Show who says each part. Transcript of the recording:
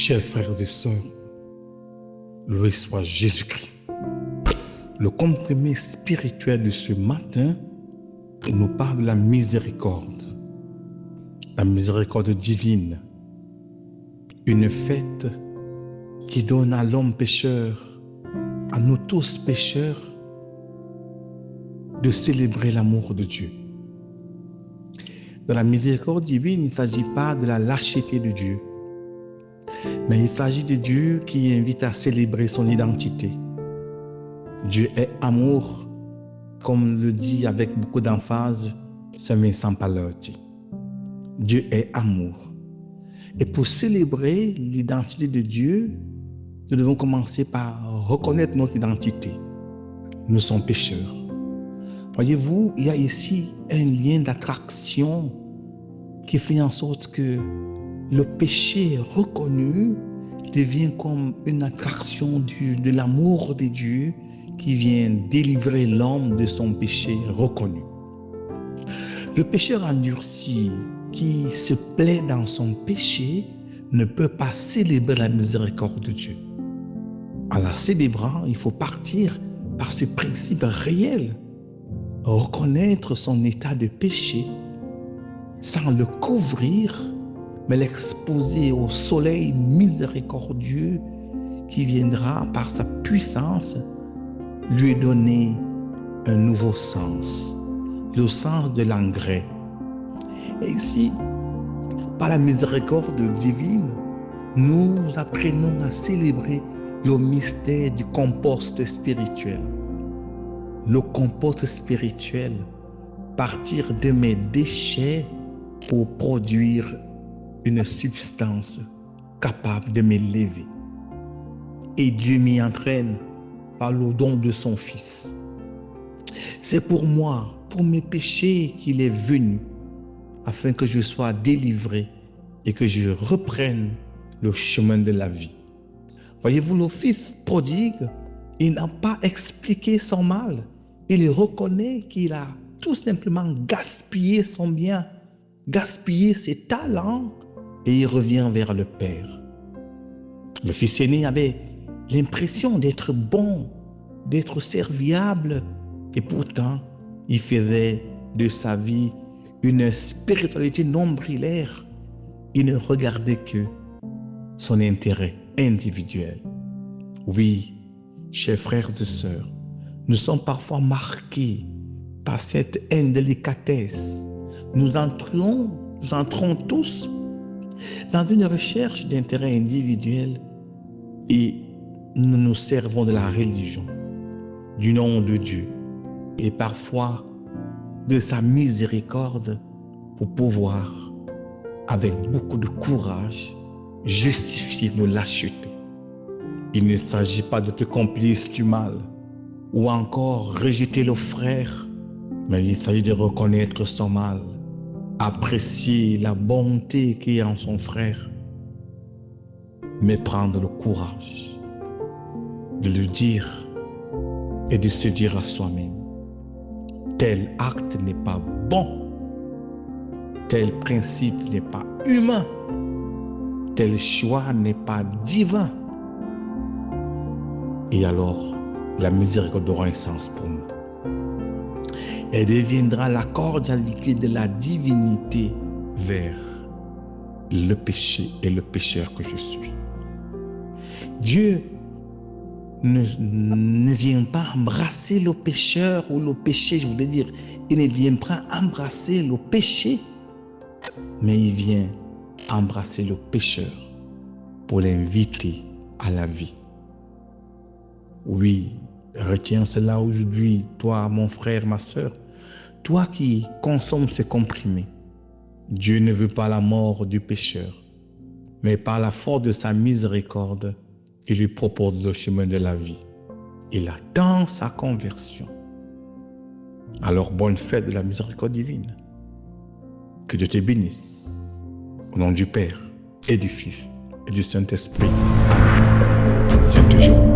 Speaker 1: Chers frères et sœurs, loué soit Jésus-Christ. Le comprimé spirituel de ce matin nous parle de la miséricorde divine. Une fête qui donne à l'homme pécheur, à nous tous pécheurs, de célébrer l'amour de Dieu. Dans la miséricorde divine, il ne s'agit pas de la lâcheté de Dieu, mais il s'agit de Dieu qui invite à célébrer son identité. Dieu est amour, comme le dit avec beaucoup d'emphase Saint Vincent Pallotti. Dieu est amour. Et pour célébrer l'identité de Dieu, nous devons commencer par reconnaître notre identité. Nous sommes pécheurs. Voyez-vous, il y a ici un lien d'attraction qui fait en sorte que le péché reconnu devient comme une attraction de l'amour de Dieu qui vient délivrer l'homme de son péché reconnu. Le pécheur endurci qui se plaît dans son péché ne peut pas célébrer la miséricorde de Dieu. En la célébrant, il faut partir par ce principe réel, reconnaître son état de péché sans le couvrir, mais l'exposer au soleil miséricordieux qui viendra par sa puissance lui donner un nouveau sens, le sens de l'engrais. Et ici, par la miséricorde divine, nous apprenons à célébrer le mystère du compost spirituel. Le compost spirituel, partir de mes déchets pour produire une substance capable de m'élever. Et Dieu m'y entraîne par le don de son Fils. C'est pour moi, pour mes péchés qu'il est venu, afin que je sois délivré et que je reprenne le chemin de la vie. Voyez-vous, le fils prodigue, il n'a pas expliqué son mal. Il reconnaît qu'il a tout simplement gaspillé son bien, gaspillé ses talents, et il revient vers le Père. Le fils aîné avait l'impression d'être bon, d'être serviable, et pourtant, il faisait de sa vie une spiritualité nombrilaire. Il ne regardait que son intérêt individuel. Oui, chers frères et sœurs, nous sommes parfois marqués par cette indélicatesse. Nous entrons tous dans une recherche d'intérêt individuel et nous nous servons de la religion, du nom de Dieu et parfois de sa miséricorde pour pouvoir, avec beaucoup de courage, justifier nos lâchetés. Il ne s'agit pas de te complice du mal ou encore rejeter le frère, mais il s'agit de reconnaître son mal, apprécier la bonté qui est en son frère, mais prendre le courage de le dire et de se dire à soi-même: tel acte n'est pas bon, tel principe n'est pas humain, tel choix n'est pas divin. Et alors, la miséricorde aura un sens pour nous. Elle deviendra la cordialité de la divinité vers le péché et le pécheur que je suis. Dieu ne vient pas embrasser le pécheur ou le péché, je voulais dire. Il ne vient pas embrasser le péché, mais il vient embrasser le pécheur pour l'inviter à la vie. Oui, retiens cela aujourd'hui, toi, mon frère, ma sœur, toi qui consommes ces comprimés. Dieu ne veut pas la mort du pécheur, mais par la force de sa miséricorde, il lui propose le chemin de la vie. Il attend sa conversion. Alors, bonne fête de la miséricorde divine. Que Dieu te bénisse. Au nom du Père et du Fils et du Saint-Esprit. Amen. Saint jour.